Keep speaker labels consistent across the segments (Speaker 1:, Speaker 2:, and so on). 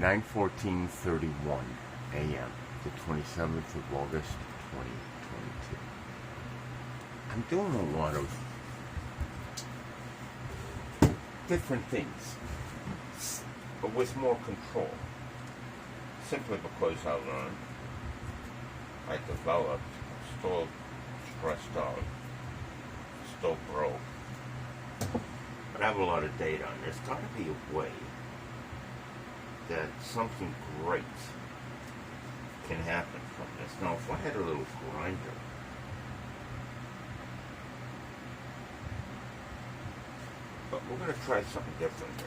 Speaker 1: 9:14:31 a.m. the 27th of August 2022. I'm doing a lot of different things, but with more control. Simply because I learned, I developed, still stressed out, still broke. But I have a lot of data, and there's got to be a way that something great can happen from this. Now, if I had a little grinder, but we're going to try something different here.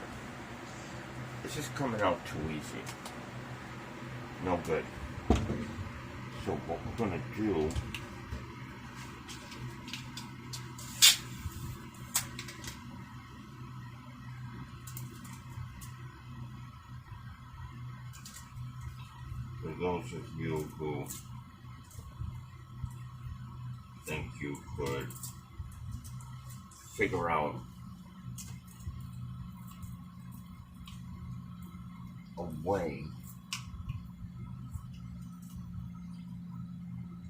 Speaker 1: This is coming out too easy. No good. So what we're going to do, for those of you who think you could figure out a way,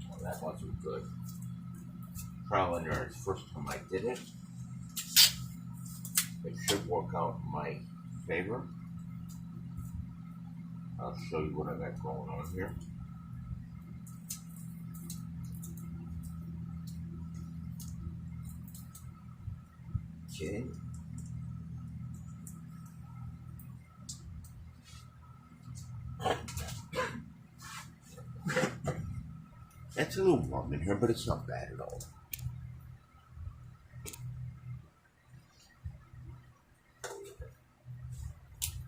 Speaker 1: well, that wasn't good. Trial and error. First time I did it, it should work out in my favor. I'll show you what I got going on here. Okay. It's a little warm in here, but it's not bad at all.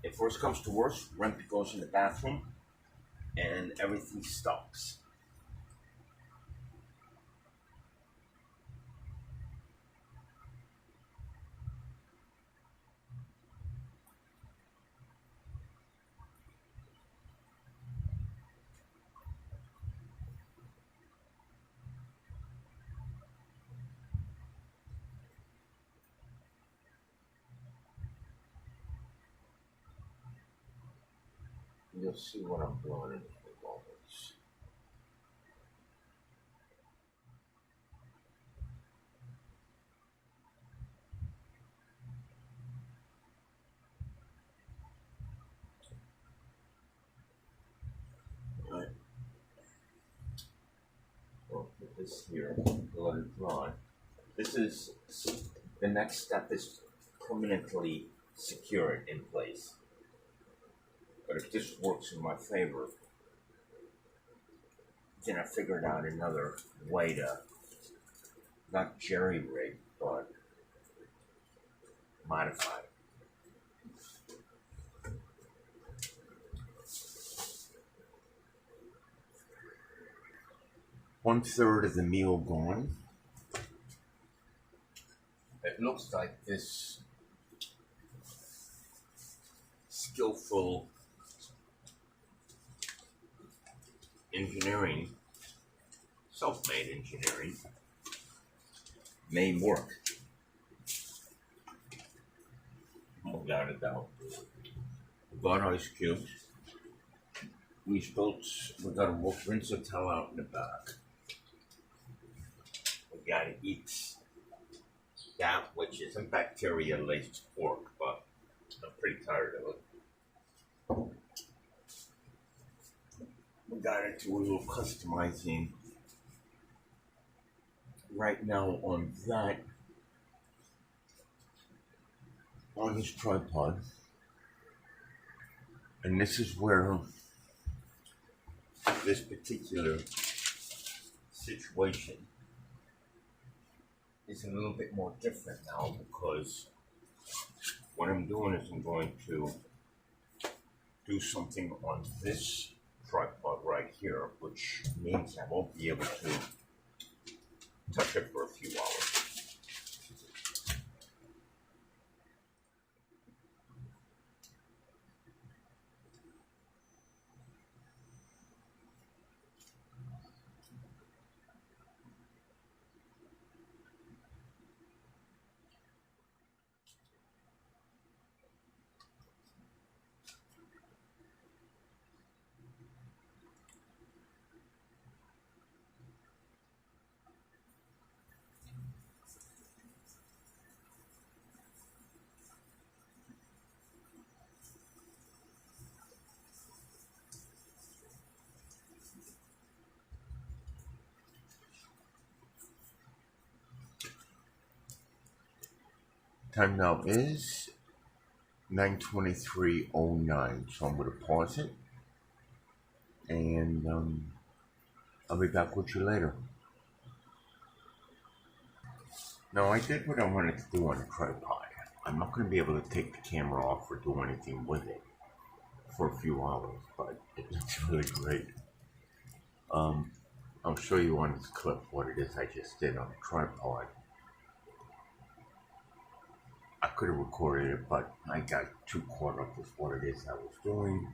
Speaker 1: If worst comes to worst, Rempy goes in the bathroom and everything stops. You'll see what I'm doing in a few moments. Alright. We'll put this here, let it dry. This is, the next step is permanently secured in place. But if this works in my favor, then I figured out another way to not jerry-rig, but modify. 1/3 of the meal gone. It looks like this skillful engineering, self-made engineering, may work. Without a doubt. We got ice cubes. We got to rinse the towel out in the back. We got to eat that, which isn't bacteria-laced pork, but I'm pretty tired of it. We got to do a little customizing right now on that, on this tripod. And this is where this particular situation is a little bit more different now, because what I'm doing is I'm going to do something on this tripod right here, which means I won't be able to touch it for a few hours. Time now is 9:23:09, so I'm going to pause it, and I'll be back with you later. Now, I did what I wanted to do on the tripod. I'm not going to be able to take the camera off or do anything with it for a few hours, but it looks really great. I'll show you on this clip what it is I just did on the tripod. I could have recorded it, but I got too caught up with what it is I was doing.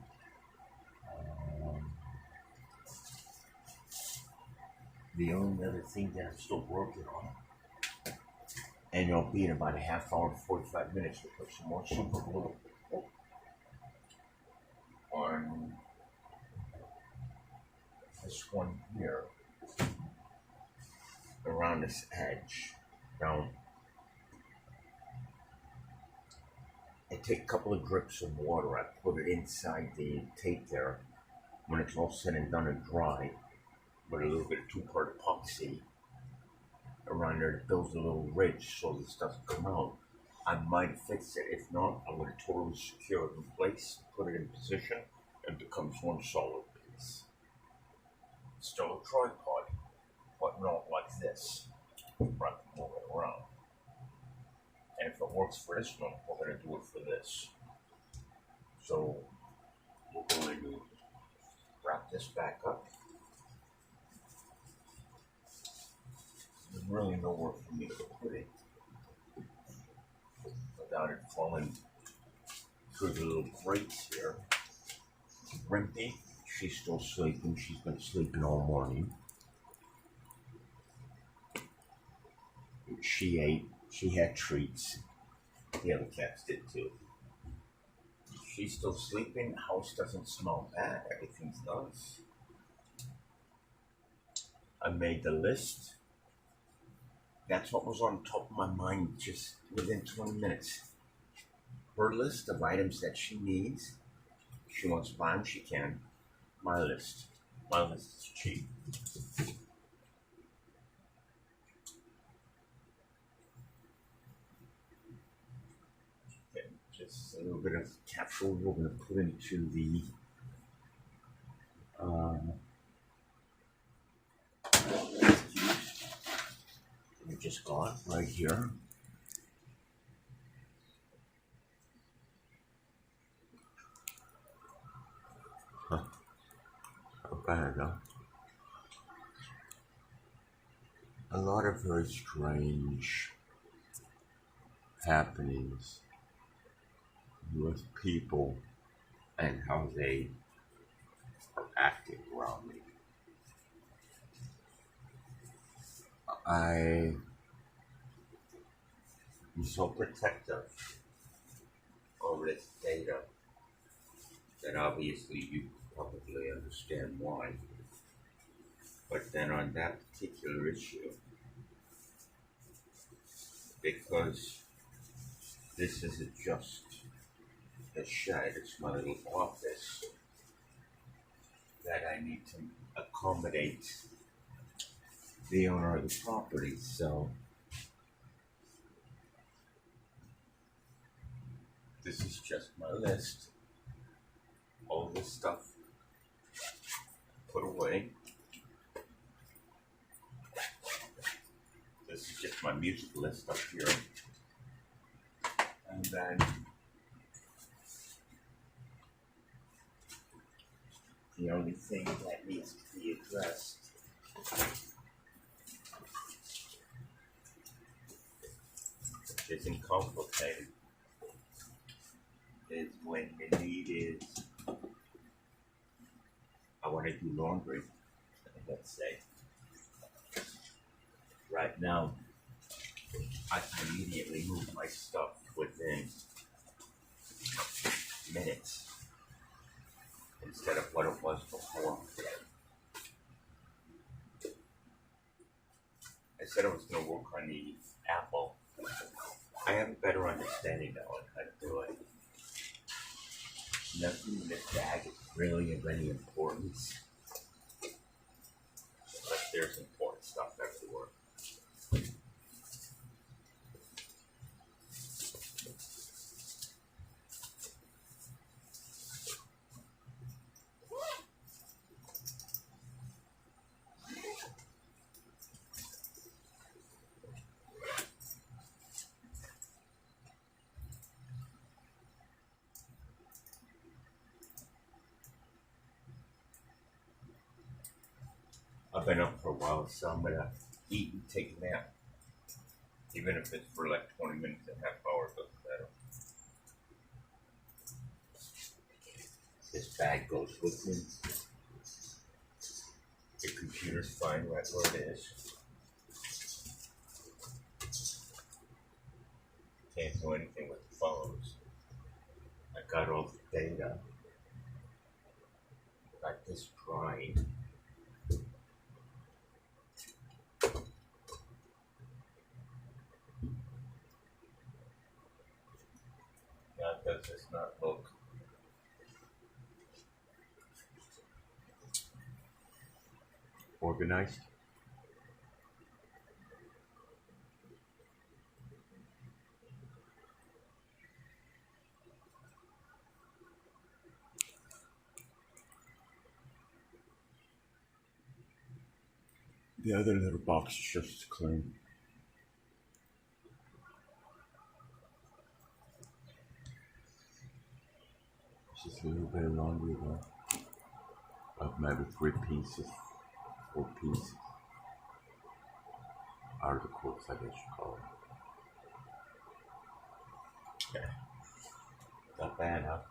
Speaker 1: The only other thing that I'm still working on, and it'll be in about a half hour to 45 minutes, to put some more super glue on this one here, around this edge. Now, I take a couple of drips of water, I put it inside the tape there. When it's all said and done and dry, with a little bit of 2-part epoxy around there that builds a little ridge so this doesn't come out, I might fix it. If not, I'm going to totally secure it in place, put it in position, and it becomes one solid piece. Still a tripod, but not like this. I can move it around. And if it works for this one, we're going to do it for this. So we're going to wrap this back up. There's really nowhere for me to put it without it falling through the little grates here. Rimpy, she's still sleeping. She's been sleeping all morning. She ate. She had treats. The other cats did too. She's still sleeping. The house doesn't smell bad. Everything's nice. I made the list. That's what was on top of my mind just within 20 minutes. Her list of items that she needs. If she wants to buy them, she can. My list. My list is cheap. Okay, just a little bit of capsule we're going to put into the we just got right here. Not bad, huh? A lot of very strange happenings with people and how they are acting around me. I am so protective over this data that obviously you probably understand why. But then on that particular issue, because this isn't just a shed, it's my little office that I need to accommodate the owner of the property. So this is just my list. All this stuff put away. This is just my music list up here. And then the only thing that needs to be addressed isn't complicated. Is when the need is, I want to do laundry, let's say. Right now, I can immediately move my stuff within minutes instead of what it was before. I said I was going to work on the Apple. I have a better understanding now on how to do it. Nothing in this bag is really of any importance, but there's important stuff everywhere. I've been up for a while, so I'm gonna eat and take a nap. Even if it's for like 20 minutes and a half hour, doesn't matter. This bag goes with me. The computer's fine right where it is. Can't do anything with the phones. I got all the data. Got this drying. Now does this not look organized? The other little box is just clean. Just a little bit of laundry though. Like maybe 3 pieces, 4 pieces. Articles, I guess you call it. Okay. Not bad, huh?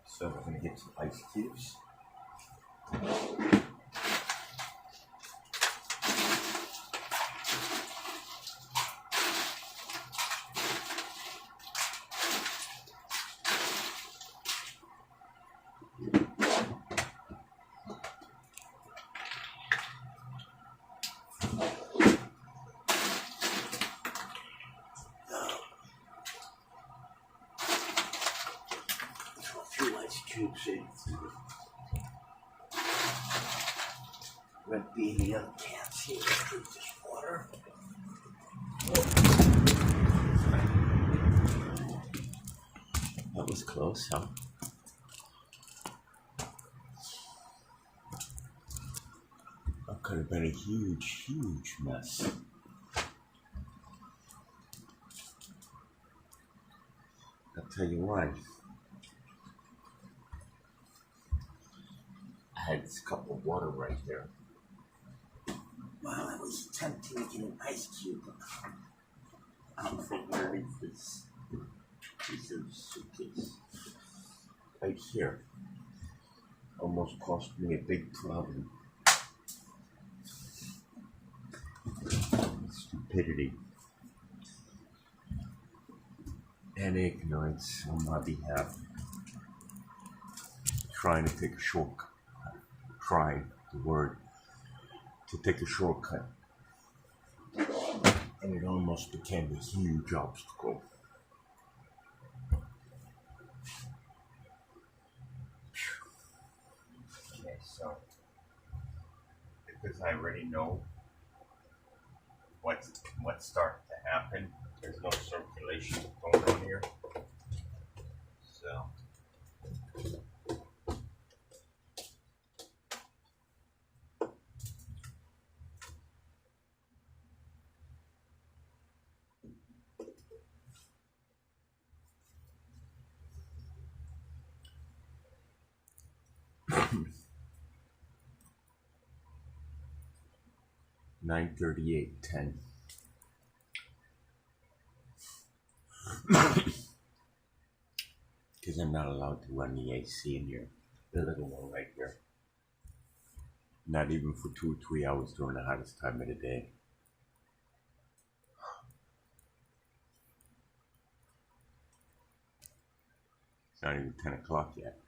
Speaker 1: So we're gonna get some ice cubes. Cubes in. Won't be any other cats here to drink this water. That was close, huh? That could have been a huge, huge mess. I'll tell you why. I had this cup of water right there. Well, I was attempting to get an ice cube out from underneath this piece of suitcase. Right here. Almost cost me a big problem. Stupidity. And ignorance on my behalf. Trying to take a shortcut. Try the word to take a shortcut, and it almost became a huge obstacle. Okay, so because I already know what's starting to happen, there's no circulation going on here, so. $9:38:10. Because I'm not allowed to run the AC in here. The little one right here. Not even for 2 or 3 hours during the hottest time of the day. It's not even 10 o'clock yet.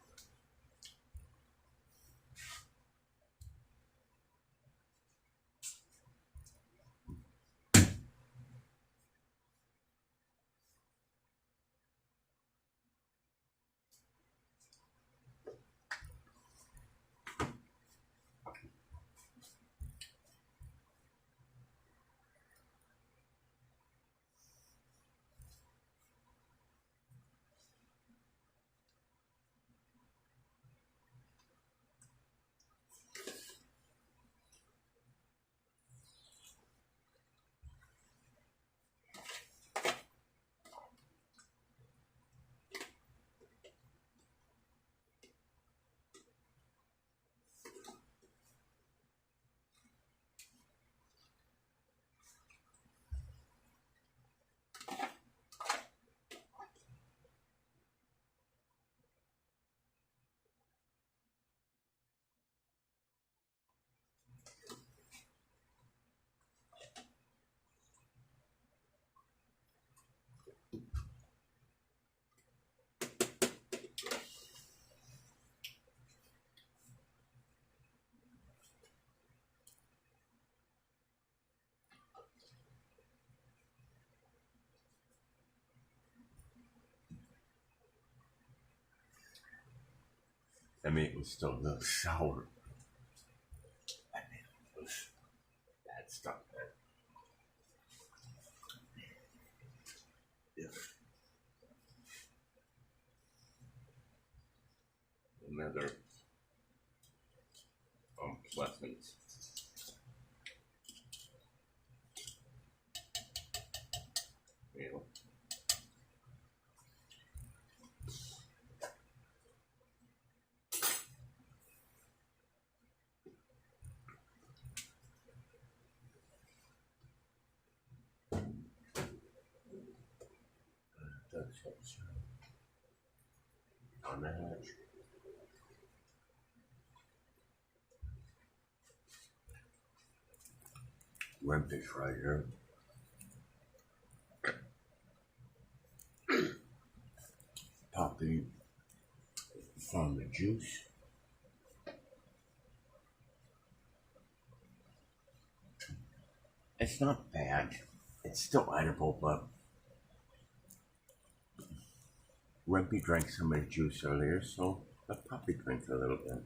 Speaker 1: I mean, it was still a little sour. I mean, it was bad stuff, man. Another unpleasant meal. That's what's on the hatch. Redfish right here. Poppy from the juice. It's not bad. It's still edible, but Rempy drank some of the juice earlier, so I'll probably drink a little bit.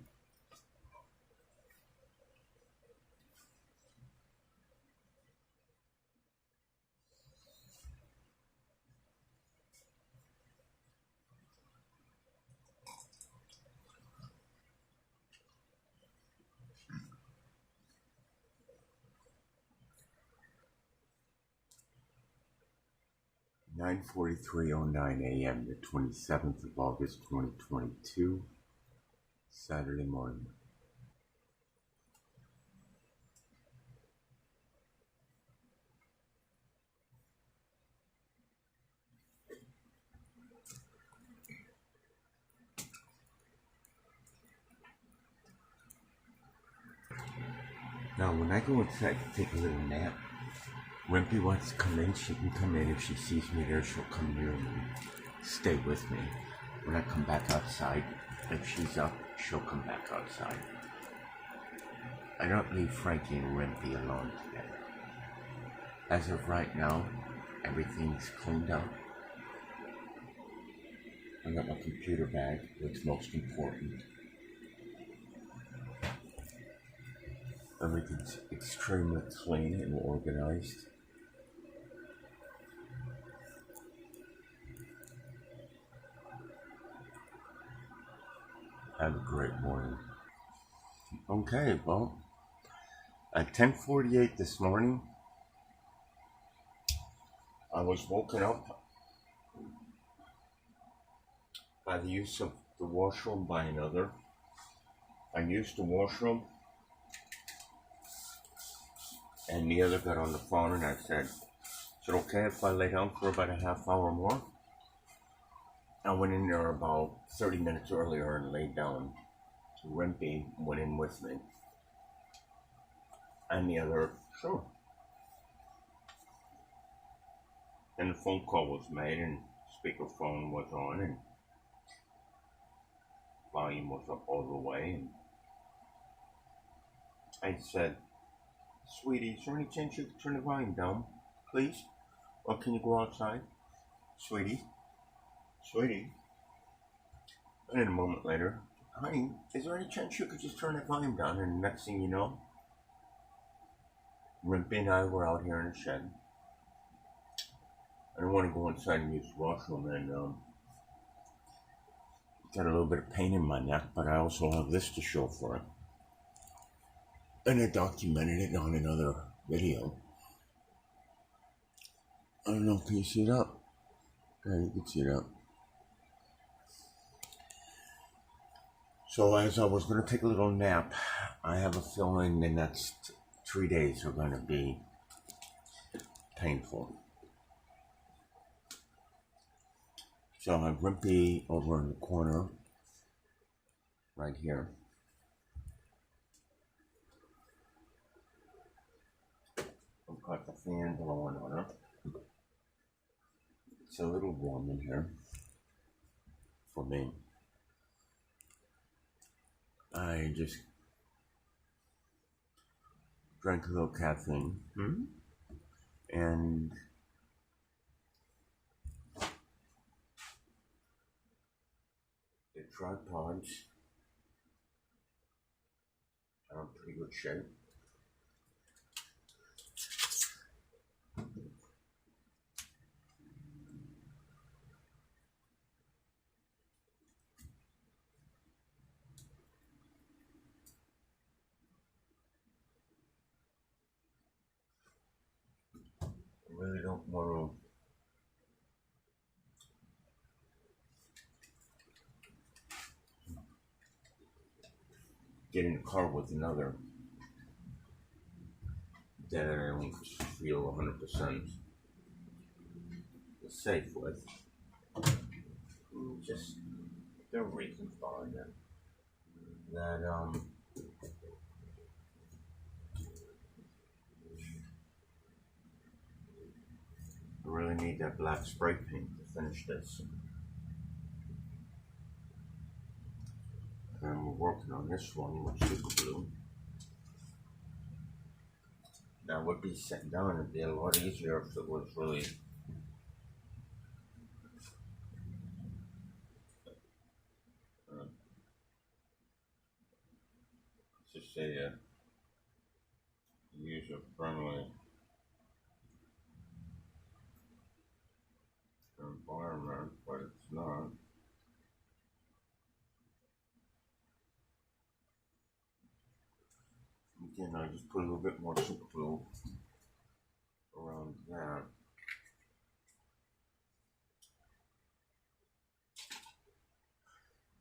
Speaker 1: (9:43:09 a.m.) the 27th of August 2022, Saturday morning. Now, when I go inside to take a little nap, Wimpy wants to come in. She can come in. If she sees me there, she'll come near me, stay with me. When I come back outside, if she's up, she'll come back outside. I don't leave Frankie and Wimpy alone together. As of right now, everything's cleaned up. I got my computer bag, what's most important. Everything's extremely clean and organized. Have a great morning. Okay, well, at 10:48 this morning, I was woken up by the use of the washroom by another. I used the washroom, and the other got on the phone, and I said, "Is it okay if I lay down for about a half hour more?" I went in there about 30 minutes earlier and laid down. Wimpy went in with me. And the other, sure. And the phone call was made, and speakerphone was on, and volume was up all the way. And I said, "Sweetie, is there any chance you could turn the volume down, please? Or can you go outside? Sweetie? Sweetie?" And then a moment later, "Honey, is there any chance you could just turn that volume down?" And the next thing you know, Rimpy and I were out here in the shed. I don't want to go inside and use the washroom, and got a little bit of pain in my neck, but I also have this to show for it. And I documented it on another video. I don't know, can you see it up? Yeah, you can see it up. So as I was going to take a little nap, I have a feeling the next 3 days are going to be painful. So I have Rimpy over in the corner, right here. I've got the fan blowing on her. It's a little warm in here for me. I just drank a little caffeine, and the tripods in pretty good shape. I really don't want to get in the car with another that I don't feel 100% safe with. Just there are reasons behind it. That I really need that black spray paint to finish this. And we're working on this one with super glue. Now it would be sitting down, it'd be a lot easier if it was really just a user-friendly environment, but it's not. Again, I just put a little bit more super glue around that.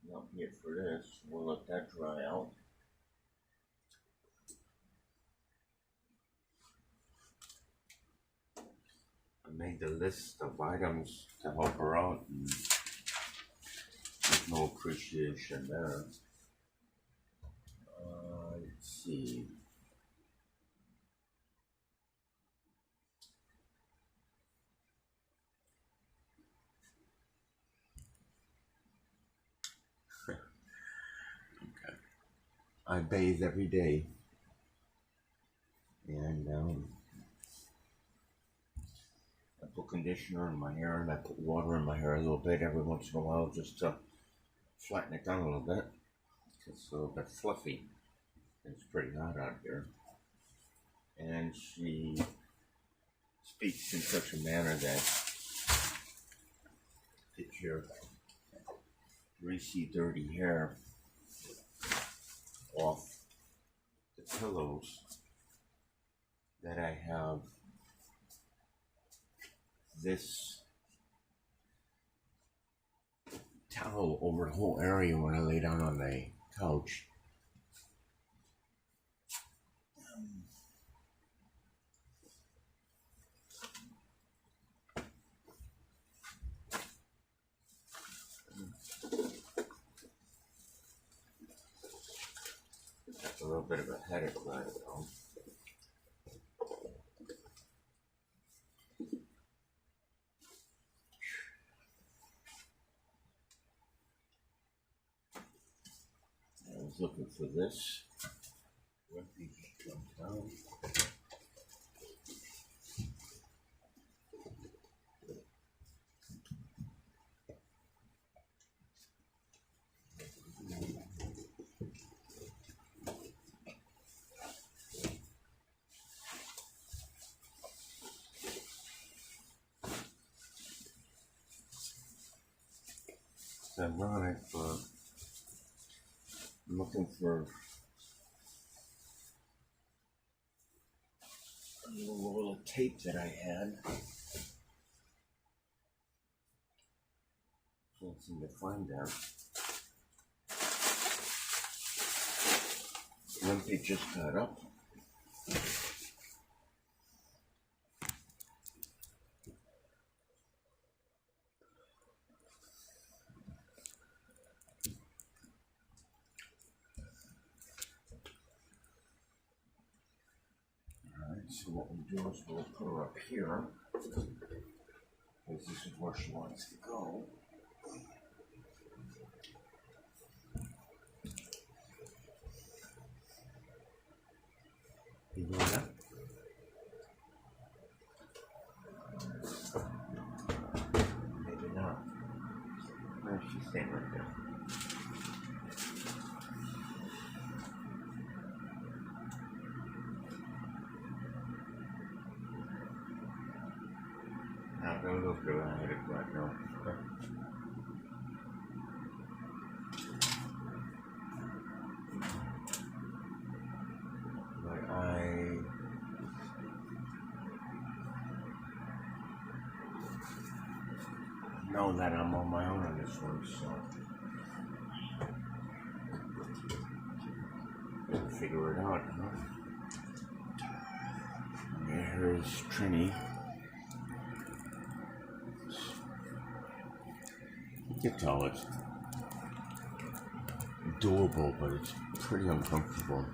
Speaker 1: Not yet for this. We'll let that dry out. I made the list of items to help her out, and there's no appreciation there. Let's see. Okay. I bathe every day, and I put conditioner in my hair, and I put water in my hair a little bit every once in a while just to flatten it down a little bit. It's a little bit fluffy. It's pretty hot out here. And she speaks in such a manner that gets your greasy, dirty hair off the pillows that I have this towel over the whole area when I lay down on the couch. That's a little bit of a headache right now. I was looking for this. Down. It's ironic, but I'm looking for a little roll of tape that I had. Can't seem to find that. Lumpy just got up. So what we'll do is we'll put her up here, because this is where she wants to go. You know that? Maybe not. No, she's staying right there. a little bit of a headache right now. But I know that I'm on my own on this one, so I'll figure it out, huh? Yeah, here's Trini. You can tell it's doable, but it's pretty uncomfortable.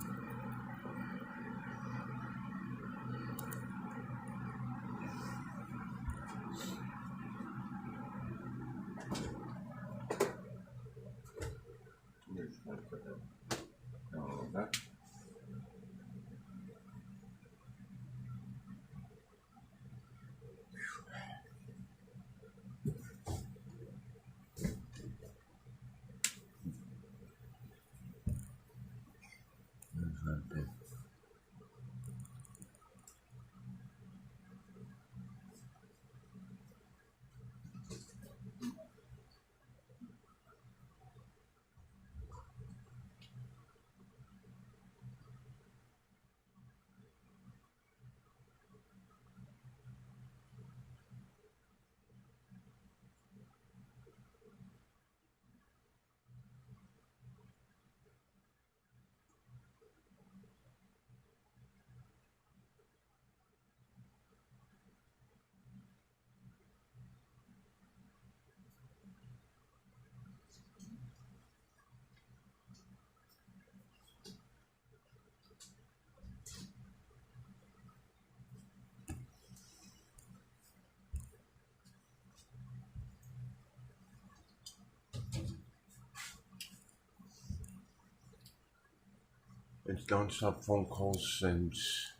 Speaker 1: It's non-stop phone calls since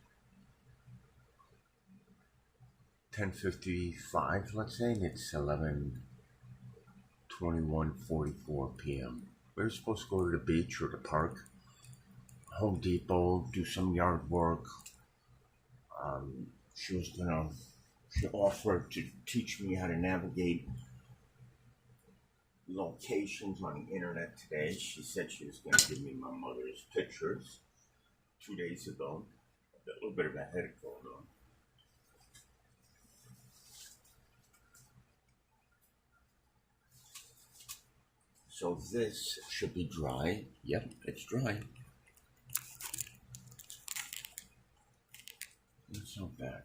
Speaker 1: 10:55, let's say, and it's 11:21:44 p.m. We were supposed to go to the beach or the park, Home Depot, do some yard work. She offered to teach me how to navigate locations on the internet today. She said she was going to give me my mother's pictures 2 days ago. I've got a little bit of a headache going on. So this should be dry. Yep, it's dry. It's not bad.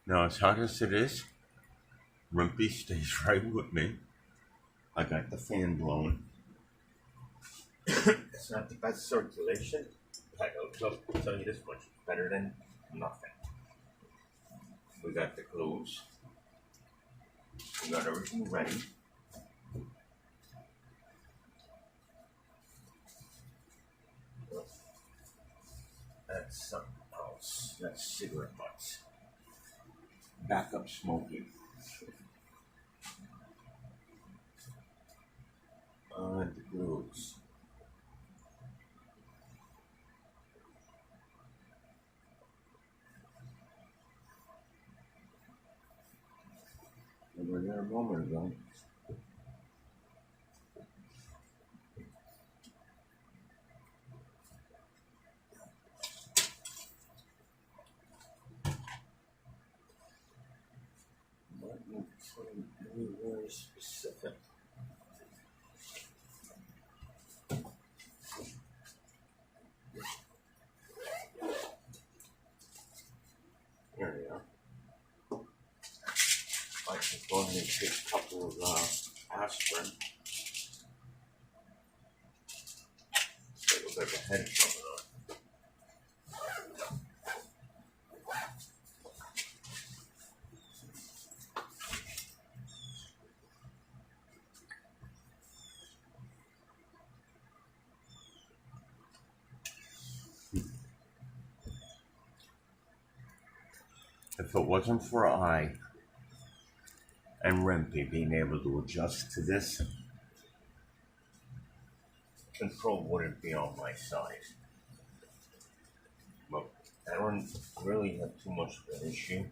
Speaker 1: Now, as hot as it is, Rumpy stays right with me. I got the fan blowing. It's not the best circulation. I'll tell you this much, it's better than nothing. We got the clothes. We got everything ready. That's something else. That's cigarette butts. Backup smoking. And the grooves. We were there a moment ago. Anywhere specific. There we are. I can go ahead and take a couple of aspirin. A little bit of a headache coming on. If it wasn't for I and Rempy being able to adjust to this, control wouldn't be on my side. But I don't really have too much of an issue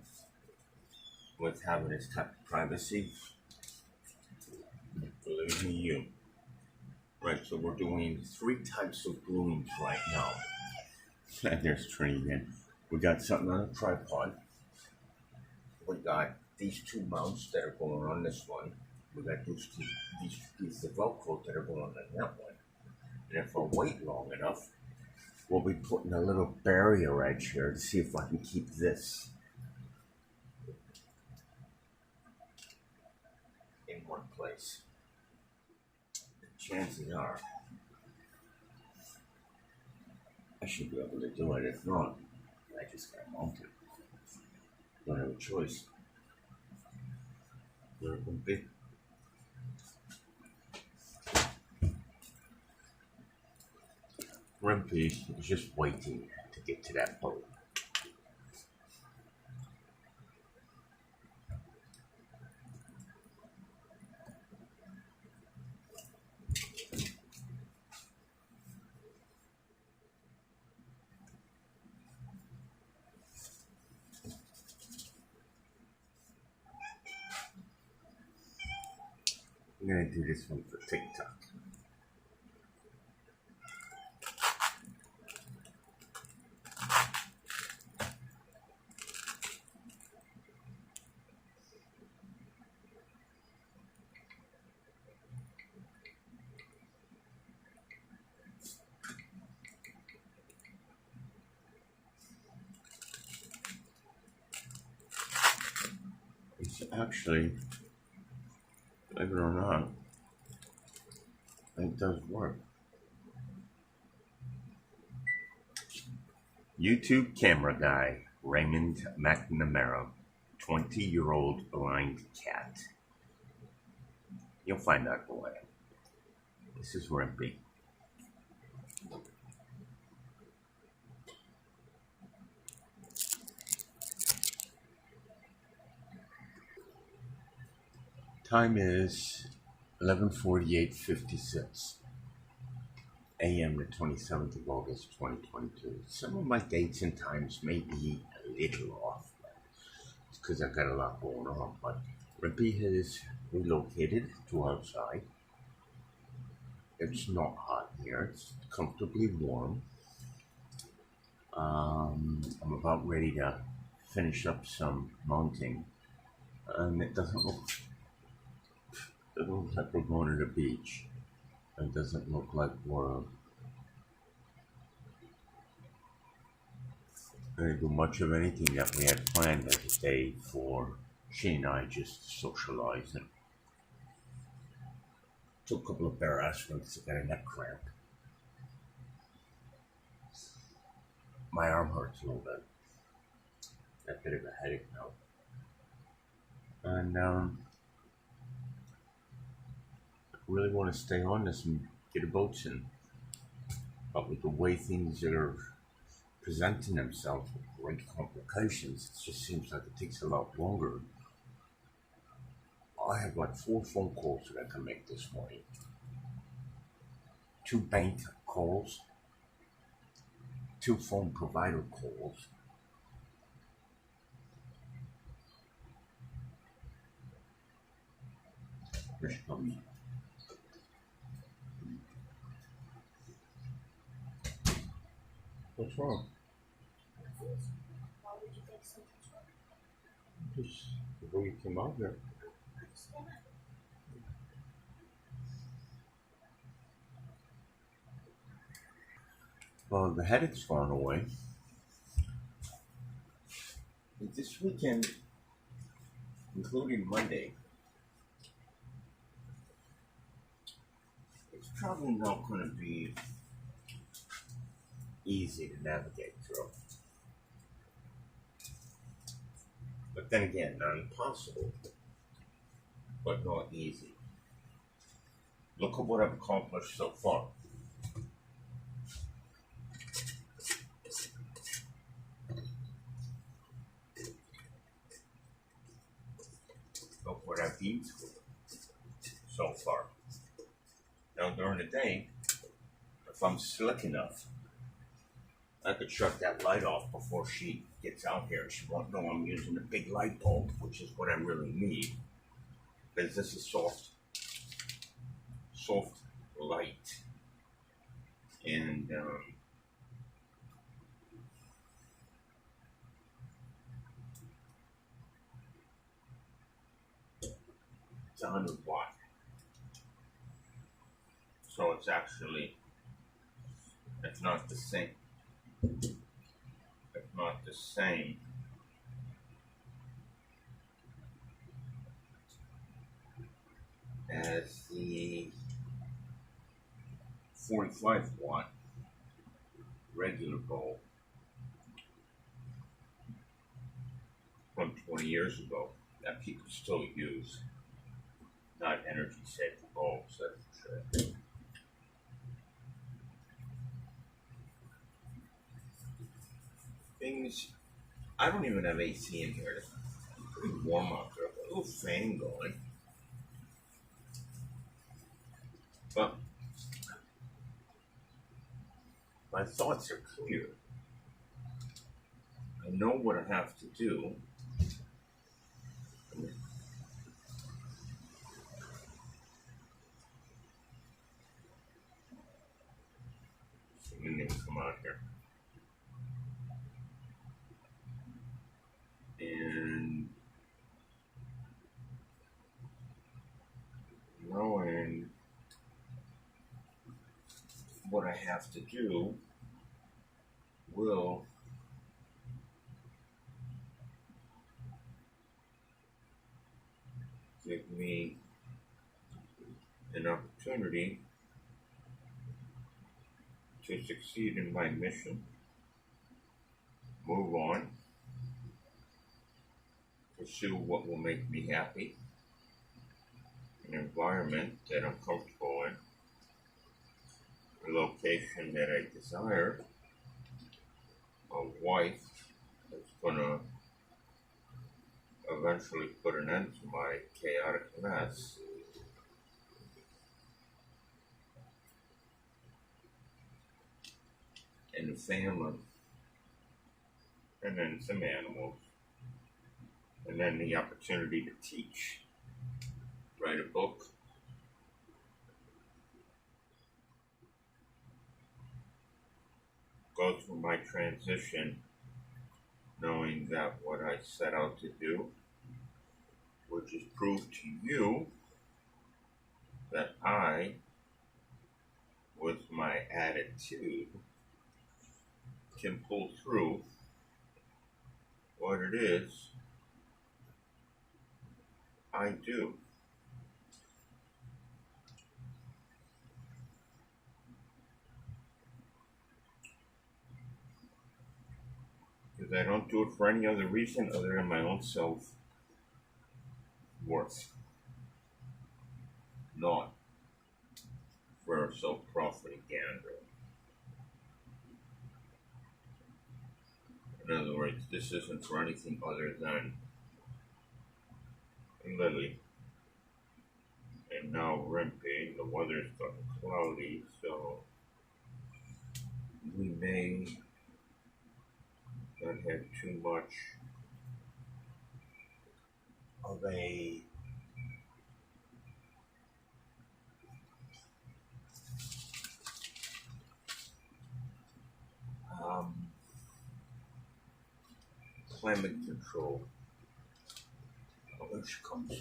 Speaker 1: with having this type of privacy. Believe me, you. Right, so we're doing 3 types of blooms right now. And there's Trini again. We got something on a tripod. We got these 2 mounts that are going on this one. We got these Velcro that are going on that one. And if I wait long enough, we'll be putting a little barrier edge here to see if I can keep this in one place. The chances are I should be able to do it. If not, I just gotta mount it. Don't have a choice. There it will be. Rimpy is just waiting to get to that boat. I'm gonna do this one for TikTok. It's actually, believe it or not, it does work. YouTube camera guy, Raymond McNamara, 20-year-old blind cat. You'll find out the way. This is Rimpy. Time is 11:48:56 a.m. the 27th of August 2022. Some of my dates and times may be a little off. It's because I've got a lot going on. But Rimpy has relocated to outside. It's not hot here. It's comfortably warm. I'm about ready to finish up some mounting. And it doesn't look like we're going to the beach. It doesn't look like we're going to do much of anything that we had planned as a day for she and I just socializing. Took a couple of bare aspirins to get a neck cramp. My arm hurts a little bit. Got a bit of a headache now. And really want to stay on this and get a boat in. But with the way things are presenting themselves with great complications, it just seems like it takes a lot longer. I have like 4 phone calls that I can make this morning. 2 bank calls, 2 phone provider calls. Here she comes. What's wrong?
Speaker 2: Why would you think something's wrong?
Speaker 1: Just the way you came out there. Well, the headache's gone away. This weekend, including Monday, it's probably not going to be easy to navigate through. But then again, not impossible, but not easy. Look at what I've accomplished so far. Look what I've been through so far. Now during the day, if I'm slick enough, I could shut that light off before she gets out here and she won't know I'm using a big light bulb, which is what I really need. Because this is soft light. And it's 100 watt. So it's actually, it's not the same. It's not the same as the 45 watt regular bulb from 20 years ago that people still use. Not energy saving bulbs, that's for sure. Things, I don't even have AC in here. It's pretty warm out there. I've got a little fan going. But my thoughts are clear. I know what I have to do. Something needs to come out here. And knowing what I have to do will give me an opportunity to succeed in my mission, move on, pursue what will make me happy, an environment that I'm comfortable in, a location that I desire, a wife that's gonna eventually put an end to my chaotic mess, and a family, and then some animals, and then the opportunity to teach, write a book, go through my transition knowing that what I set out to do, which is prove to you that I, with my attitude, can pull through what it is I do. Because I don't do it for any other reason other than my own self-worth. Not for self-propaganda. In other words, this isn't for anything other than Lily. And now Rimpy. The weather's gotten cloudy, so we may not have too much of a climate control. Oh, there she comes.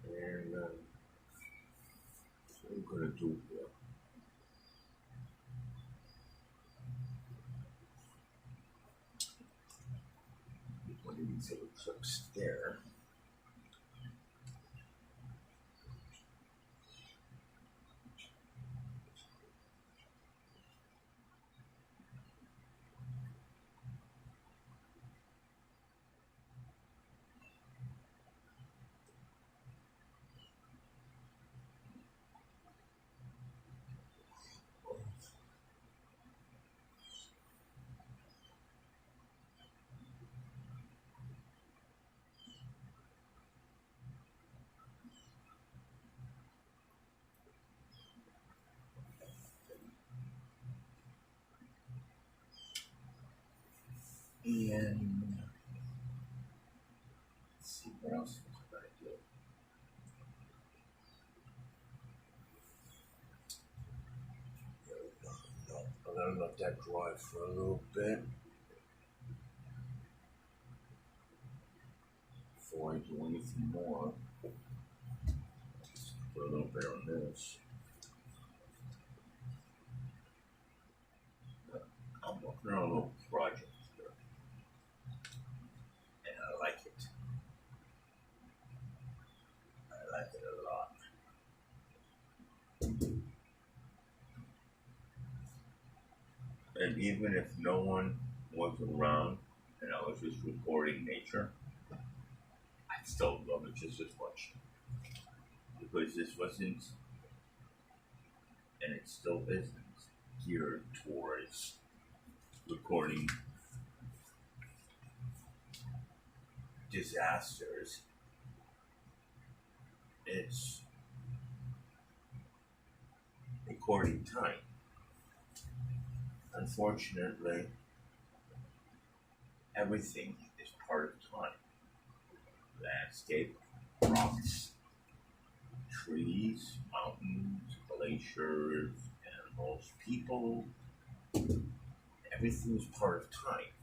Speaker 1: And what I'm gonna do here. One of these little clips there. And let's see what else was I gonna do. No, I'm gonna let that dry for a little bit before I do anything more. Just put a little bit on this. I'm working on a little project here, and I like it. I like it a lot. And even if no one was around and I was just recording nature, I'd still love it just as much. Because this wasn't, and it still isn't, geared towards recording disasters. It's recording time. Unfortunately, everything is part of time. Landscape, rocks, trees, mountains, glaciers, animals, people. Everything is part of time.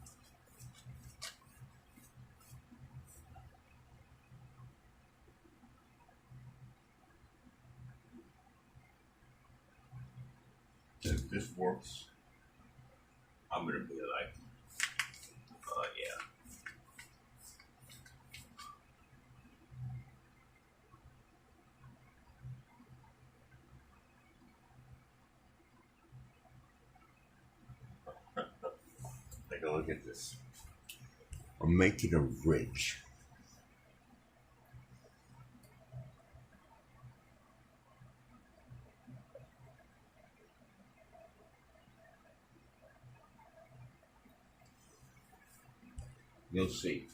Speaker 1: If this works, I'm gonna be like, yeah. Take a look at this. I'm making a ridge. You'll see.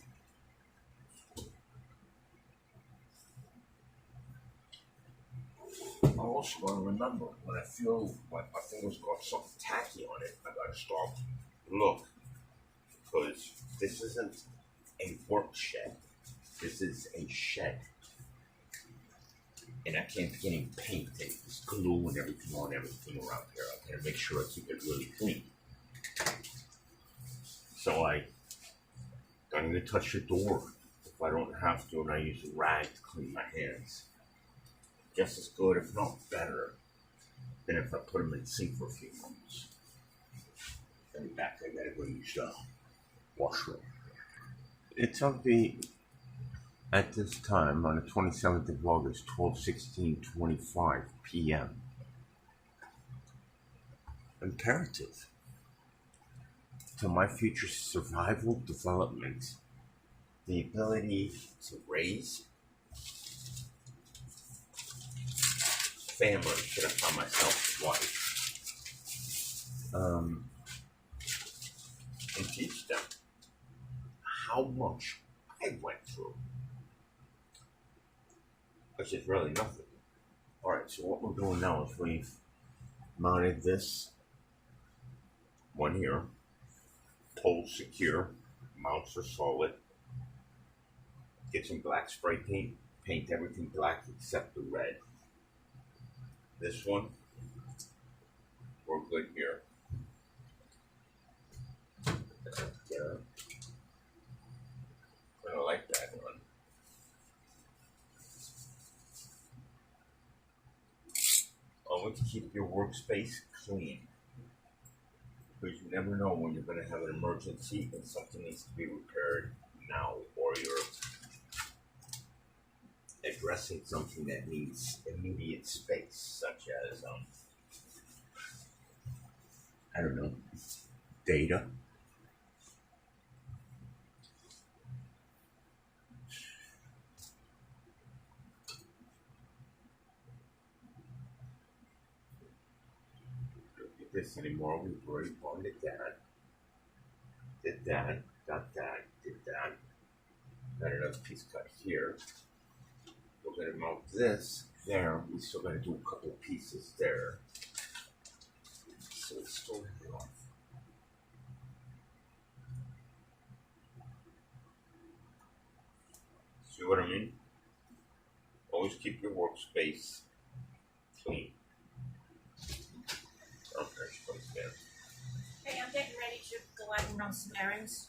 Speaker 1: I also want to remember when I feel like my finger's got something tacky on it, I gotta stop. Look, because this isn't a work shed. This is a shed. And I can't get any paint and this glue and everything on everything around here. I gotta make sure I keep it really clean. So I'm gonna touch the door if I don't have to, and I use a rag to clean my hands. Just as good, if not better, than if I put them in the sink for a few moments. Then back, I gotta go use the washroom. It's at this time, on the 27th of August, 12/16/25 p.m. Imperative to my future survival development, the ability to raise family, should I find myself a wife, and teach them how much I went through. Which is really nothing. Alright, so what we're doing now is we've mounted this one here, poles secure, mounts are solid, get some black spray paint, paint everything black except the red. This one, we're good here. Yeah. I don't like that one. Always keep your workspace clean, because you never know when you're going to have an emergency and something needs to be repaired now, or you're addressing something that needs immediate space, such as I don't know, data. This anymore. We've already bonded that. Did that, got that, did that. Got another piece cut here. We're gonna mount this there. We still gotta do a couple pieces there. So it's still off. what I mean? Always keep your workspace clean. Okay, she goes there.
Speaker 2: Hey, I'm getting ready to go out and run some errands.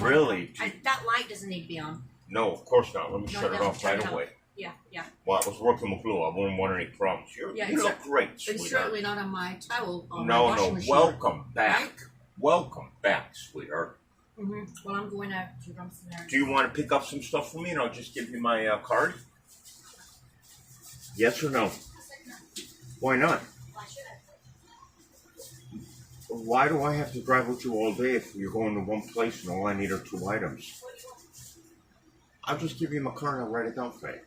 Speaker 1: Really?
Speaker 2: That light doesn't need to be on.
Speaker 1: No, of course not. Let me
Speaker 2: No,
Speaker 1: shut
Speaker 2: it
Speaker 1: it
Speaker 2: doesn't.
Speaker 1: off
Speaker 2: Turn
Speaker 1: right
Speaker 2: it
Speaker 1: away.
Speaker 2: Yeah, yeah.
Speaker 1: Well, I was working with Lou. I wouldn't want any problems.
Speaker 2: Yeah,
Speaker 1: You look great,
Speaker 2: It's
Speaker 1: sweetheart.
Speaker 2: certainly not on my towel on my
Speaker 1: No,
Speaker 2: washing
Speaker 1: no.
Speaker 2: machine.
Speaker 1: Welcome back.
Speaker 2: Right?
Speaker 1: Welcome back, sweetheart.
Speaker 2: Well, I'm going out to run some errands.
Speaker 1: Do you want to pick up some stuff for me, and I'll just give you my card? Yes or no? Why not?
Speaker 2: Why should I?
Speaker 1: Why do I have to drive with you all day if you're going to one place and all I need are 2 items?
Speaker 2: What do you want?
Speaker 1: I'll just give you my card and I'll write it down for you.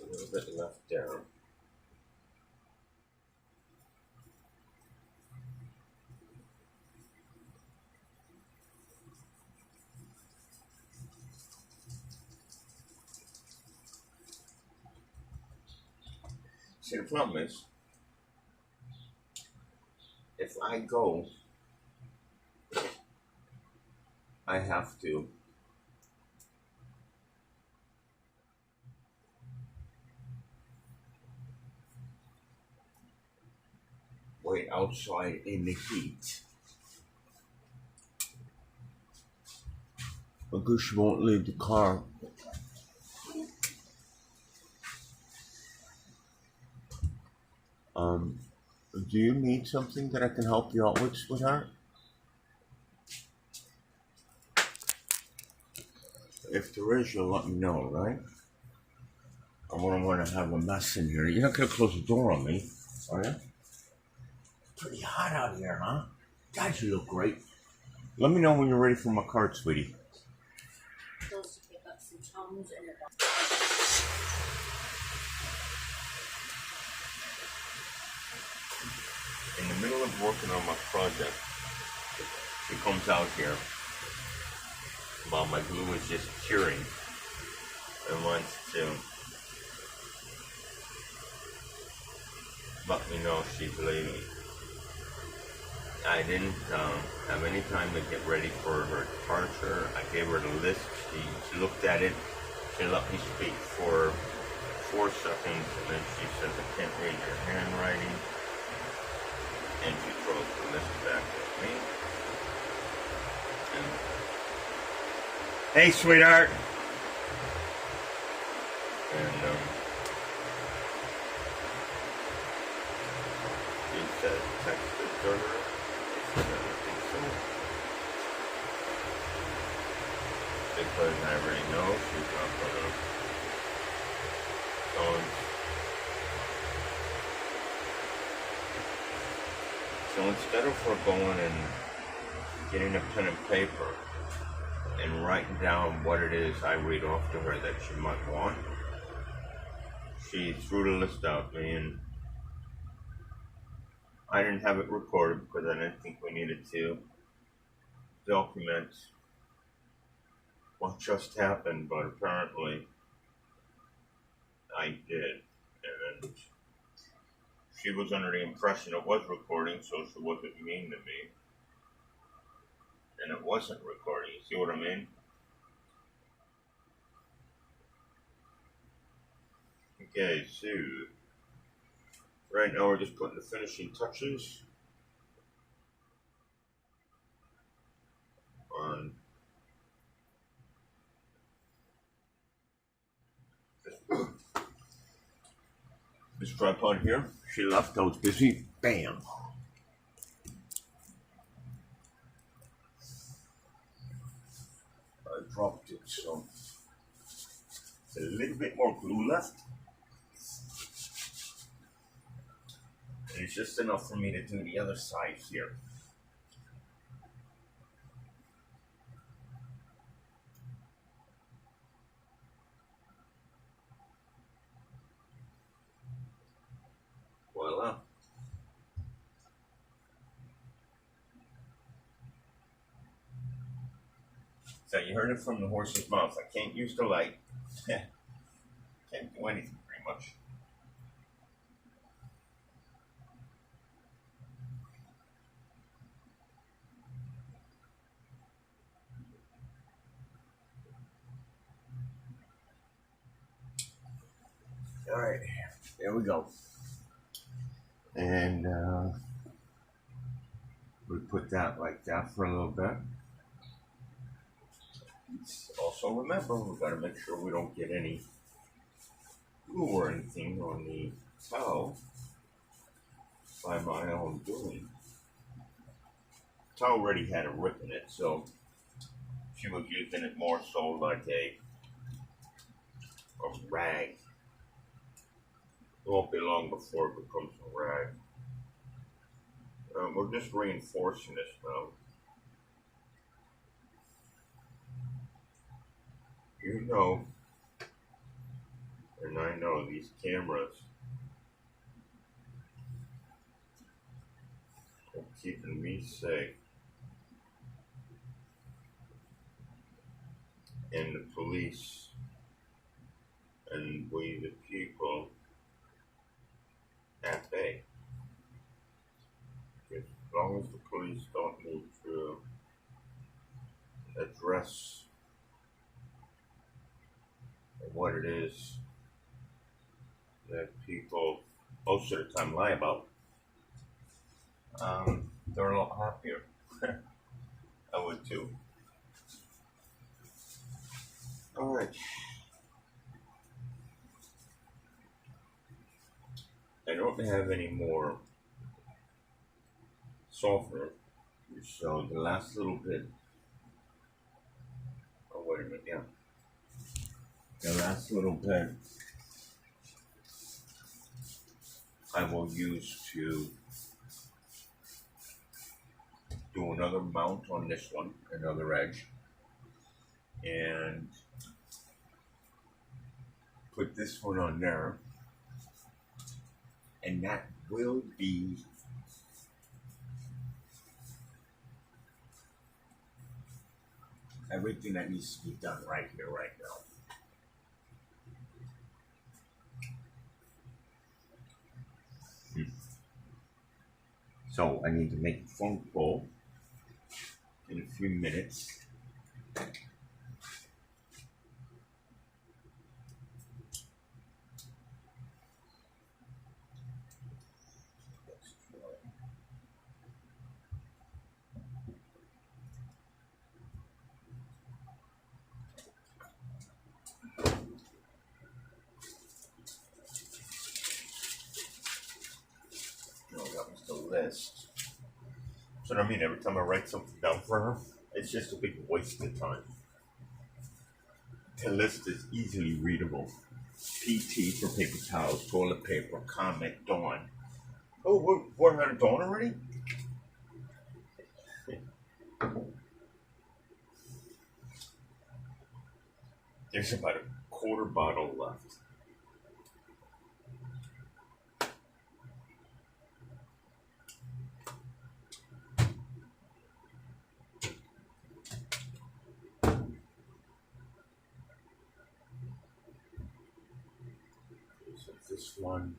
Speaker 1: A little bit left there. See, the problem is, if I go, I have to wait outside in the heat. I guess you won't leave the car. Do you need something that I can help you out with, sweetheart? If there is, you'll let me know, right? I wouldn't want to have a mess in here. You're not going to close the door on me, are you? It's pretty hot out here, huh? God, you look great. Let me know when you're ready for my card, sweetie.
Speaker 2: Those to pick up some Tums and a
Speaker 1: In the middle of working on my project, she comes out here while my glue is just curing and wants to let me know she's leaving. I didn't have any time to get ready for her departure. I gave her the list. She looked at it. She let me speak for 4 seconds, and then she says, "I can't read your handwriting." And she throws the list back at me. And, "Hey, sweetheart." And she said, texted to her. I said, "I don't think so." Because I already know she's not gonna go and so instead of her going and getting a pen and paper and writing down what it is I read off to her that she might want, she threw the list out to me, and I didn't have it recorded because I didn't think we needed to document what just happened, but apparently I did, and she was under the impression it was recording, so she wasn't mean to me. And it wasn't recording, you see what I mean? Okay, so right now we're just putting the finishing touches on this tripod here. She left, I was busy. Bam! I dropped it, so a little bit more glue left. And it's just enough for me to do the other side here. Voila. So you heard it from the horse's mouth. I can't use the light. Can't do anything pretty much. Alright, there we go. And we put that like that for a little bit. Also remember, we gotta make sure we don't get any glue or anything on the towel by my own doing. The towel already had a rip in it, so she was using it more so like a rag. It won't be long before it becomes a rag. We're just reinforcing this now. You know, and I know these cameras are keeping me safe. And the police and we the people at bay. As long as the police don't need to address what it is that people most of the time lie about, they're a lot happier. I would too. Alright. I don't have any more softener, so the last little bit. Oh, wait a minute, yeah. The last little bit I will use to do another mount on this one, another edge, and put this one on there, and that will be everything that needs to be done right here, right now. So I need to make a phone call in a few minutes. List. So I mean, every time I write something down for her, it's just a big waste of time. The list is easily readable. PT for paper towels, toilet paper, Comet, Dawn. Oh, we're out of Dawn already? There's about a quarter bottle left. This one.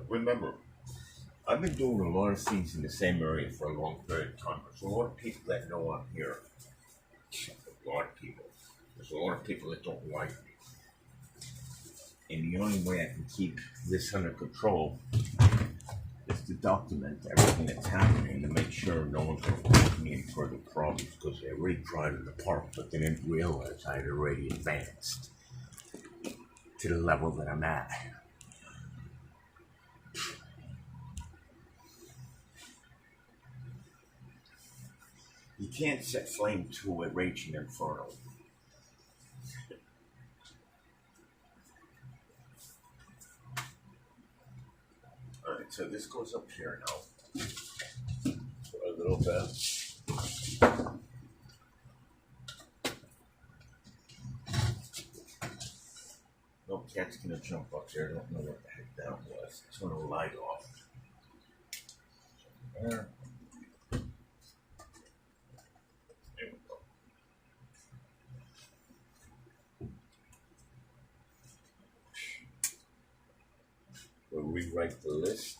Speaker 1: Remember, I've been doing a lot of things in the same area for a long period of time. There's a lot of people that know I'm here. A lot of people. There's a lot of people that don't like me. And the only way I can keep this under control is to document everything that's happening to make sure no one's going to cause me any further problems, because they already tried it apart, but they didn't realize I had already advanced to the level that I'm at. You can't set flame to a raging inferno. Alright, so this goes up here now. For a little bit. Don't catch cat's gonna jump up there. I don't know what the heck that was. It's gonna light off. There. There we go. We'll rewrite the list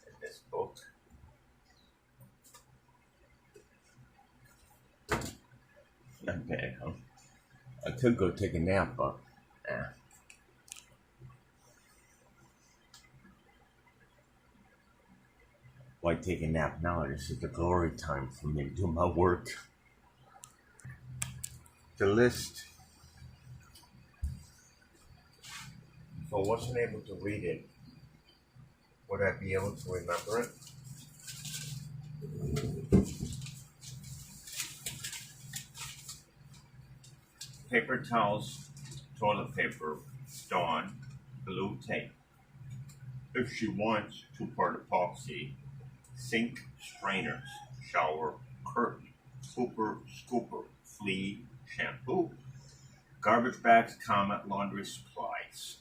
Speaker 1: in this book. Okay, I could go take a nap, but why take a nap now? This is the glory time for me to do my work. The list. If I wasn't able to read it, would I be able to remember it? Paper towels, toilet paper, Dawn, blue tape. If she wants, 2-part epoxy, sink strainers, shower curtain, scooper, flea, shampoo, garbage bags, Comet laundry supplies.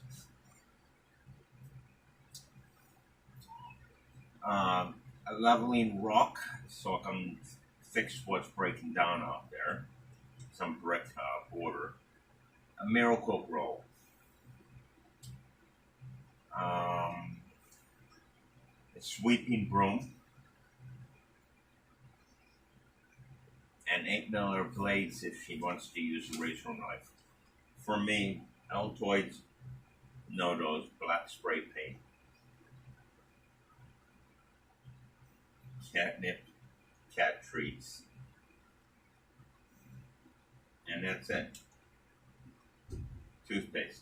Speaker 1: A leveling rock so I can fix what's breaking down out there. Some brick border. A Miracle Grow. A sweeping broom. And 8mm blades if she wants to use a razor knife. For me, Altoids Nodos black spray paint. Catnip, cat treats. And that's it. Toothpaste.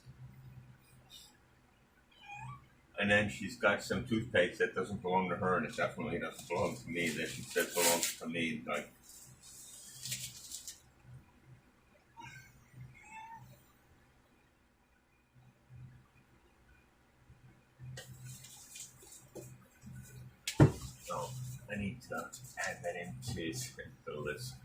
Speaker 1: And then she's got some toothpaste that doesn't belong to her, and it definitely doesn't belong to me, that she said belongs to me. Like, so I need to add that into the list.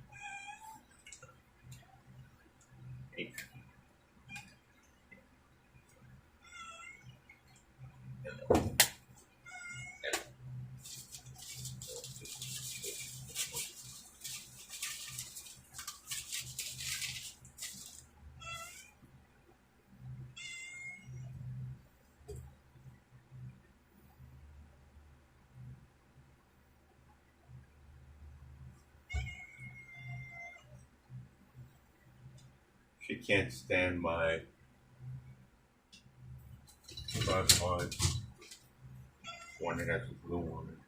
Speaker 1: She can't stand my tripod one that has a blue on it.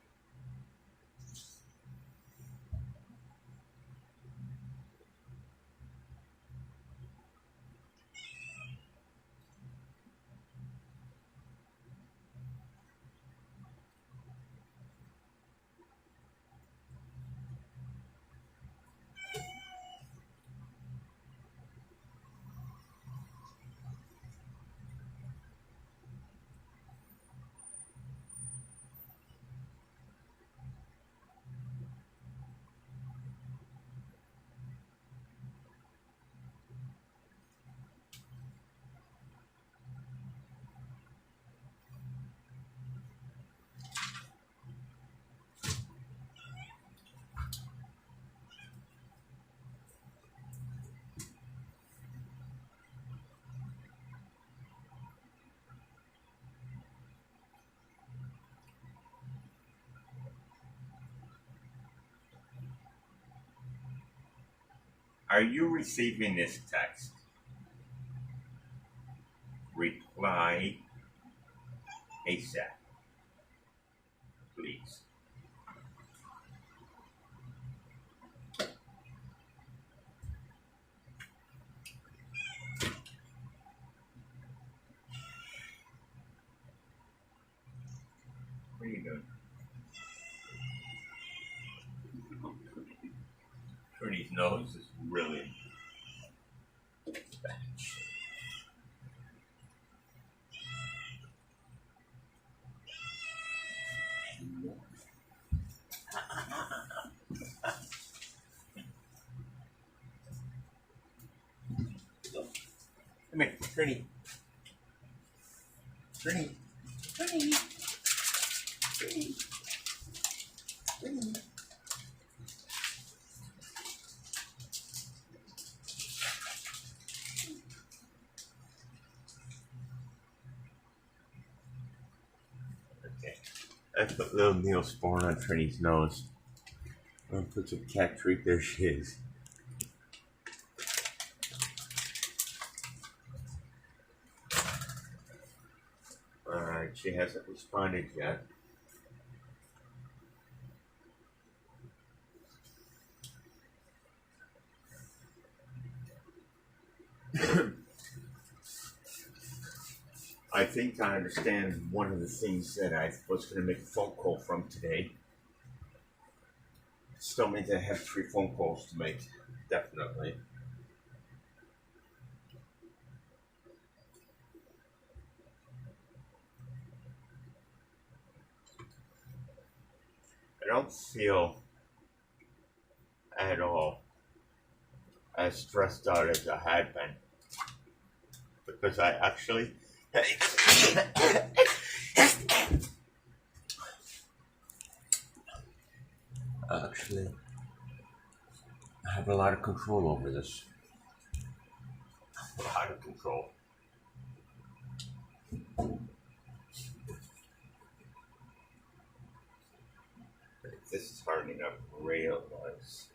Speaker 1: Are you receiving this text? Reply ASAP, please. What are you doing? Shorty's nose is really bad. Come here, Shorty. Trini. Trini. Trini. Trini. Okay. I put little Neosporin on Trini's nose. I'm gonna put some cat treat. There she is. Alright, she hasn't responded yet. I think I understand one of the things that I was going to make a phone call from today. Still means I have 3 phone calls to make, definitely. I don't feel at all as stressed out as I had been because I actually I have a lot of control over this. A lot of control. This is hard enough to realize.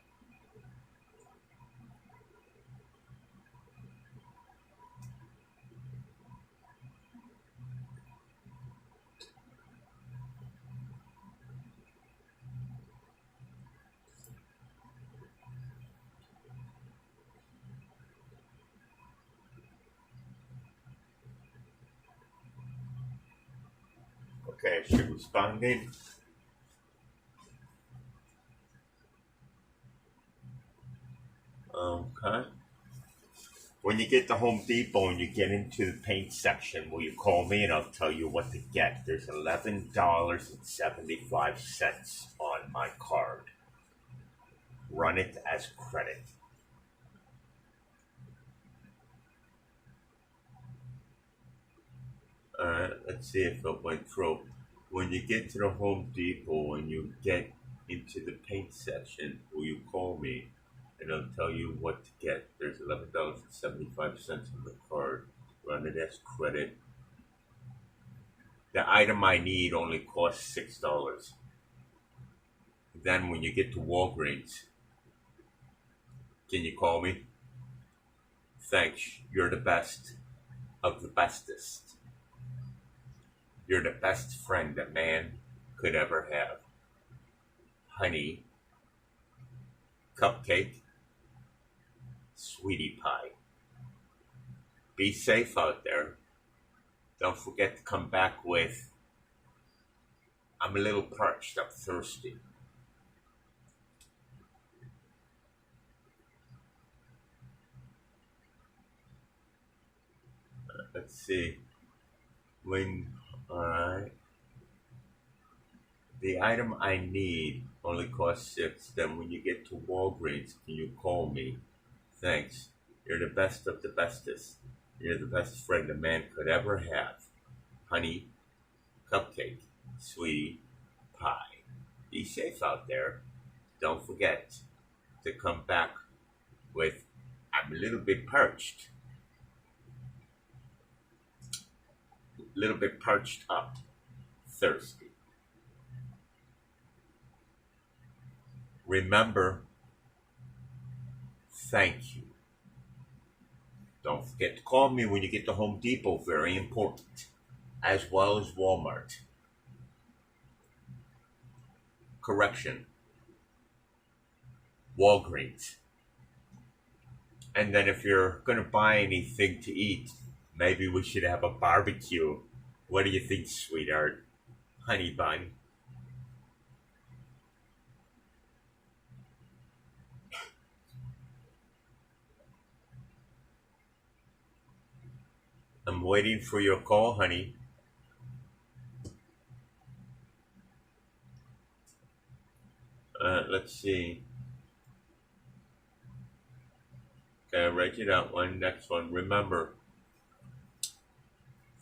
Speaker 1: Okay, she responded. Okay. When you get to Home Depot and you get into the paint section, will you call me and I'll tell you what to get? There's $11.75 on my card. Run it as credit. Let's see if it went through. When you get to the Home Depot and you get into the paint section, will you call me and I'll tell you what to get? There's $11.75 on the card. Run it as credit. The item I need only costs $6. Then when you get to Walgreens, can you call me? Thanks. You're the best of the bestest. You're the best friend a man could ever have. Honey, cupcake, sweetie pie. Be safe out there. Don't forget to come back with, I'm a little parched, I'm thirsty. Let's see. Alright. The item I need only costs $6. Then when you get to Walgreens, can you call me? Thanks. You're the best of the bestest. You're the best friend a man could ever have. Honey, cupcake, sweetie, pie. Be safe out there. Don't forget to come back with, I'm a little bit parched. Little bit parched up, thirsty. Remember, thank you. Don't forget to call me when you get to Home Depot, very important, as well as Walmart. Correction, Walgreens. And then if you're going to buy anything to eat, maybe we should have a barbecue. What do you think, sweetheart? Honey bun. I'm waiting for your call, honey. Let's see. Okay, I read you that one. Next one. Remember,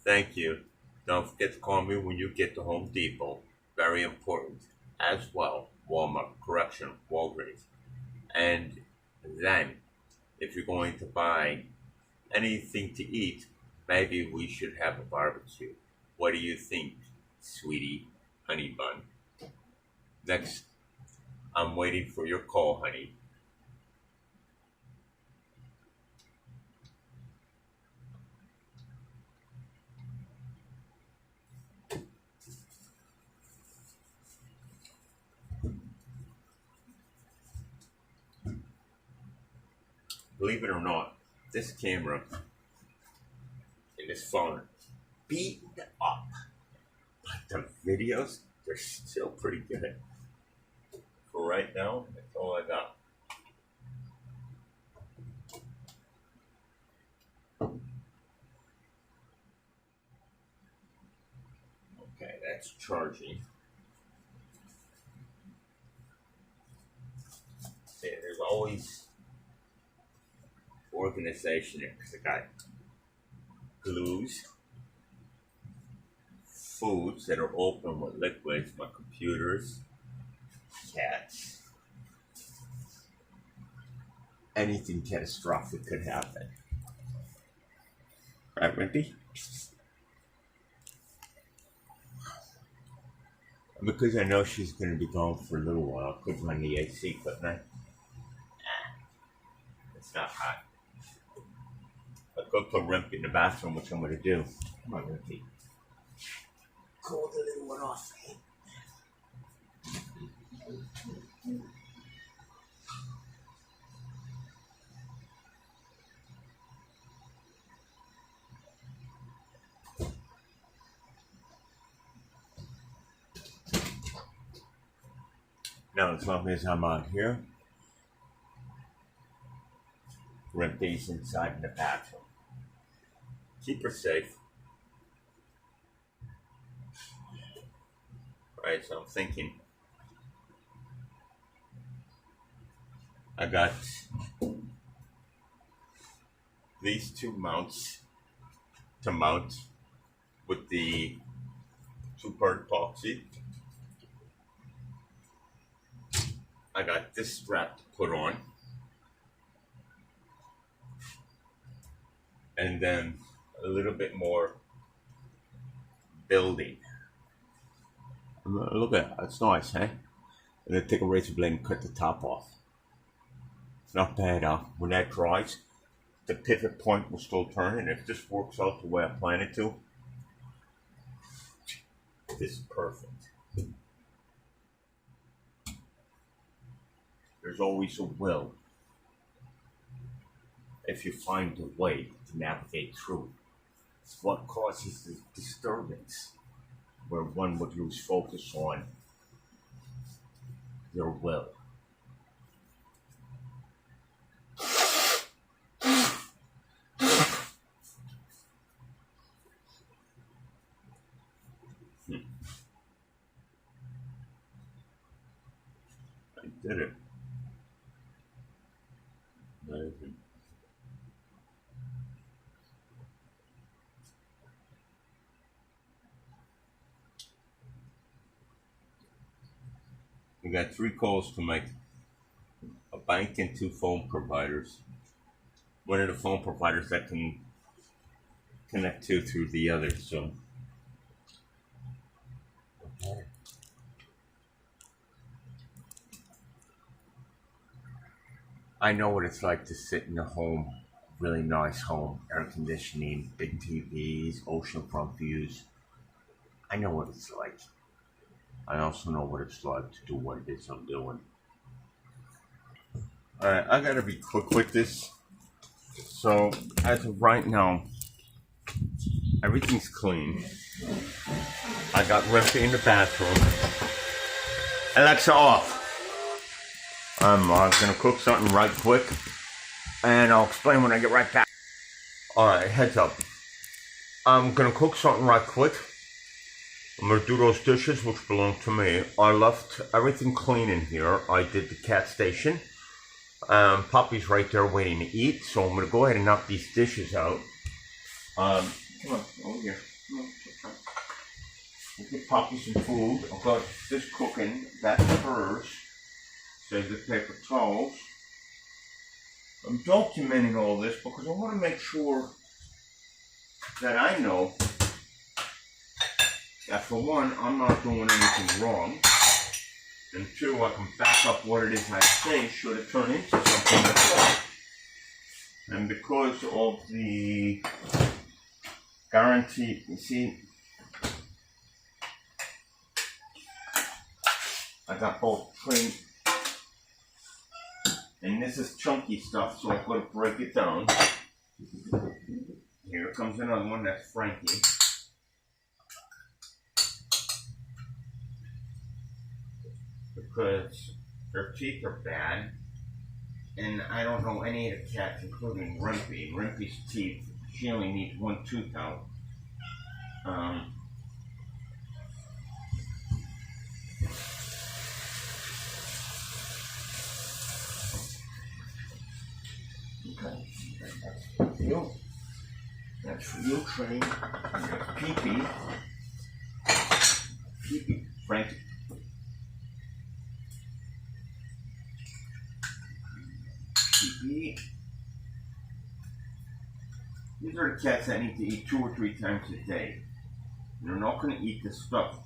Speaker 1: thank you. Don't forget to call me when you get to Home Depot. Very important. As well, Walmart, Walgreens. And then, if you're going to buy anything to eat, maybe we should have a barbecue. What do you think, sweetie, honey bun? Next, I'm waiting for your call, honey. Believe it or not, this camera in this phone beaten up, but the videos, they're still pretty good. For right now, that's all I got. Okay, that's charging. See, there's always organization there because I got glues, foods that are open with liquids, my computers, cats. Anything catastrophic could happen. Right, Wimpy? Because I know she's going to be gone for a little while, I could run the AC, couldn't I? It's not hot. I could put Wimpy in the bathroom, which I'm going to do. Come on, Wimpy. Cool the little one off, eh? Now, as long as I'm out here, Wimpy's inside in the bathroom. Keep her safe. Right, so I'm thinking I got these two mounts to mount with the two-part epoxy. I got this strap to put on, and then a little bit more building. Look at that, that's nice, eh? And then take a razor blade and cut the top off. It's not bad, huh? When that dries, the pivot point will still turn, and if this works out the way I plan it to, this is perfect. There's always a will if you find a way to navigate through. It's what causes the disturbance, where one would lose focus on their will. I did it. Amazing. We got 3 calls to make. A bank and 2 phone providers. One of the phone providers that can connect to through the other, so. Okay. I know what it's like to sit in a home, really nice home, air conditioning, big TVs, oceanfront views. I know what it's like. I also know what it's like to do what it is I'm doing. Alright, I gotta be quick with this. So, as of right now, everything's clean. I got Wimpy in the bathroom. Alexa off. I'm gonna cook something right quick, and I'll explain when I get right back. Alright, heads up. I'm gonna cook something right quick. I'm gonna do those dishes which belong to me. I left everything clean in here. I did the cat station. Puppy's right there waiting to eat, so I'm gonna go ahead and knock these dishes out. Come on, over here. Come on. Get Poppy some food. I've got this cooking. That's hers. Save the paper towels. I'm documenting all this because I want to make sure that I know that for one, I'm not doing anything wrong, and two, I can back up what it is I say should it turn into something that's wrong. And because of the guarantee, you see, I got both trained, and this is chunky stuff, so I've got to break it down. Here comes another one, that's Frankie. Because their teeth are bad, and I don't know any of the cats, including Rimpy. Rimpy's teeth, she only needs one tooth out. Okay, that's for you. That's for you, Train. Pee-Pee. Pee-Pee. Frankie. Pee-Pee. These are the cats that need to eat 2 or 3 times a day. And they're not going to eat this stuff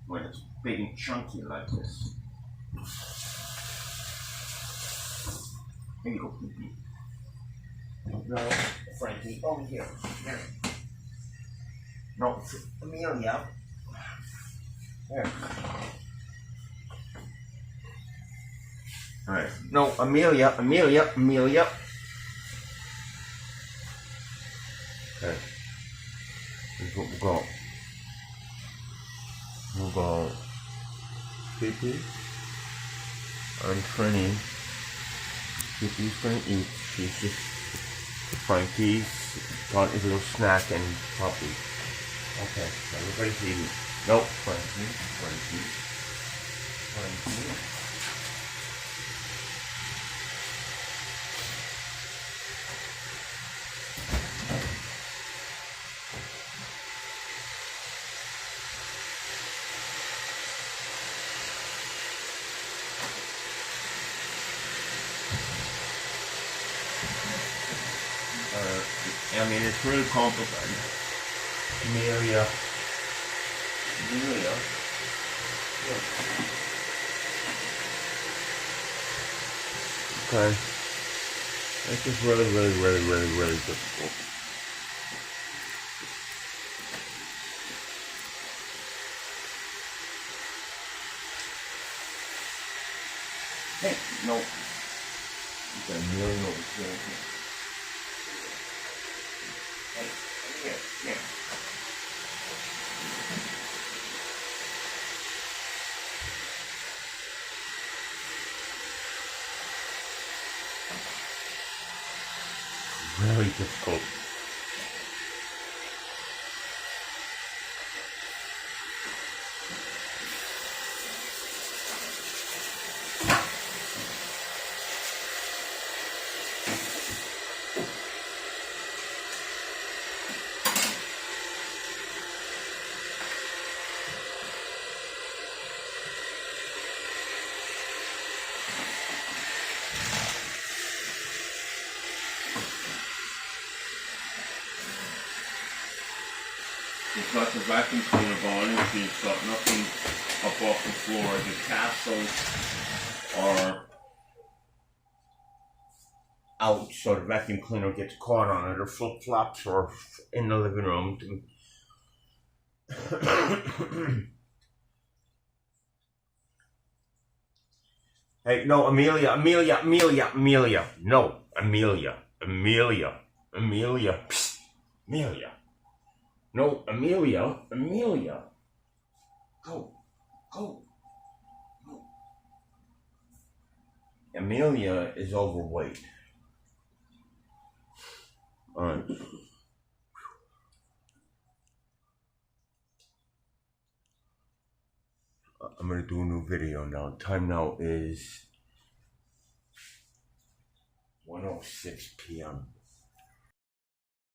Speaker 1: when it's big and chunky like this. Here you go, Pee-Pee. No, Frankie, over here. Here. No, Amelia. There. Alright. No, Amelia. Okay. Here's what we've got. We've got Pee-Pee and Trini. Pee-Pee's gonna eat. She's just Frankie's got his little snack and puppy. Okay, everybody's eating. Nope, Frankie. I mean, it's really complicated. Amelia. Yeah. Okay. This is really difficult. Hey, no. Okay, Amelia over here. Hey, here. Really difficult. It's got the vacuum cleaner on it, it's got nothing up off the floor. The tassels are out, so the vacuum cleaner gets caught on it, or flip-flops, or in the living room. Hey, no, Amelia. No, Amelia. Psst. Amelia. No, Amelia. Go. Amelia is overweight. Alright. I'm gonna do a new video now. Time now is 1:06 p.m.